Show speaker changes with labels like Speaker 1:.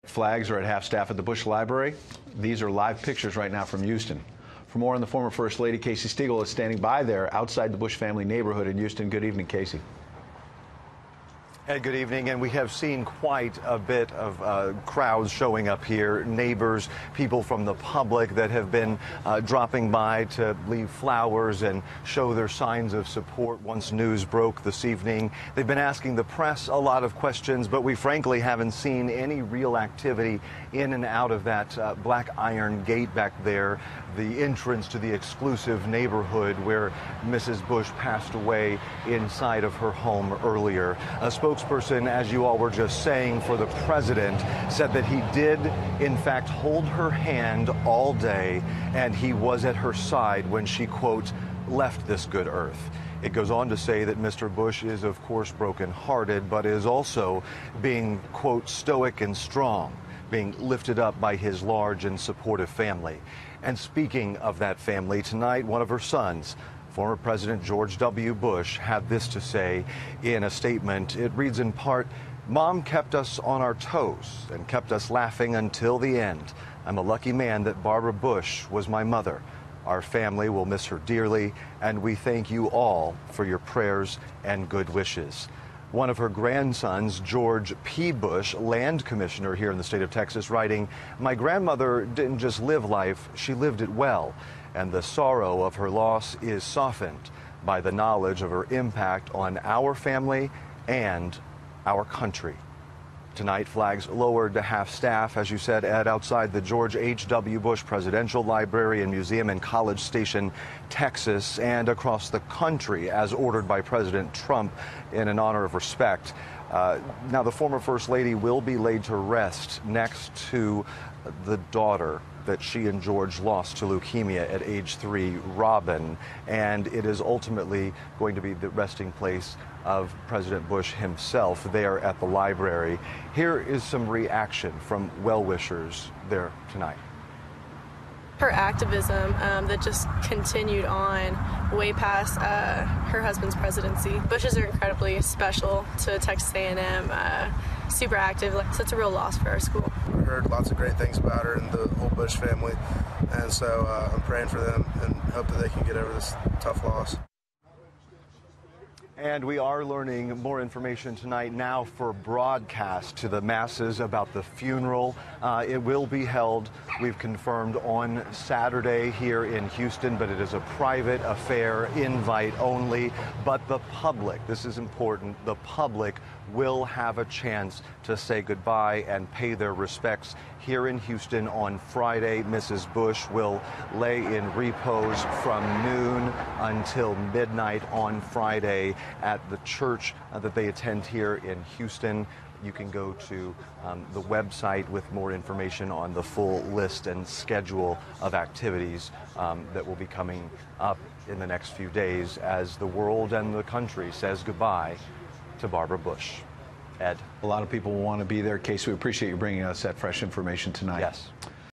Speaker 1: Flags are at half-staff at the Bush Library. These are live pictures right now from Houston. For more on the former First Lady, Casey Stegall is standing by there outside the Bush family neighborhood in Houston. Good evening, Casey.
Speaker 2: Hey, good evening, and we have seen quite a bit of crowds showing up here, neighbors, people from the public that have been dropping by to leave flowers and show their signs of support once news broke this evening. They've been asking the press a lot of questions, but we frankly haven't seen any real activity in and out of that black iron gate back there, the entrance to the exclusive neighborhood where Mrs. Bush passed away inside of her home earlier. A spokesperson, as you all were just saying, for the president said that he did, in fact, hold her hand all day, and he was at her side when she, quote, left this good earth. It goes on to say that Mr. Bush is, of course, brokenhearted, but is also being, quote, stoic and strong, being lifted up by his large and supportive family. And speaking of that family, tonight, one of her sons, former President George W. Bush, had this to say in a statement. It reads in part, "Mom kept us on our toes and kept us laughing until the end. I'm a lucky man that Barbara Bush was my mother. Our family will miss her dearly, and we thank you all for your prayers and good wishes." One of her grandsons, George P. Bush, land commissioner here in the state of Texas, writing, "My grandmother didn't just live life, she lived it well. And the sorrow of her loss is softened by the knowledge of her impact on our family and our country." Tonight, flags lowered to half-staff, as you said, Ed, outside the George H.W. Bush Presidential Library and Museum in College Station, Texas, and across the country, as ordered by President Trump in an honor of respect. Now, the former First Lady will be laid to rest next to the daughter that she and George lost to leukemia at age 3, Robin, and it is ultimately going to be the resting place of President Bush himself there at the library. Here is some reaction from well-wishers there tonight.
Speaker 3: Her activism that just continued on way past her husband's presidency. Bushes are incredibly special to Texas A&M, super active, so it's a real loss for our school.
Speaker 4: I heard lots of great things about her and the whole Bush family, and so I'm praying for them and hope that they can get over this tough loss.
Speaker 2: And we are learning more information tonight now for broadcast to the masses about the funeral. It will be held, we've confirmed, on Saturday here in Houston, but it is a private affair, invite only. But the public, this is important, the public will have a chance to say goodbye and pay their respects here in Houston on Friday. Mrs. Bush will lay in repose from noon until midnight on Friday at the church that they attend here in Houston. You can go to the website with more information on the full list and schedule of activities that will be coming up in the next few days as the world and the country says goodbye to Barbara Bush. Ed?
Speaker 1: A lot of people want to be there. Casey, we appreciate you bringing us that fresh information tonight.
Speaker 2: Yes.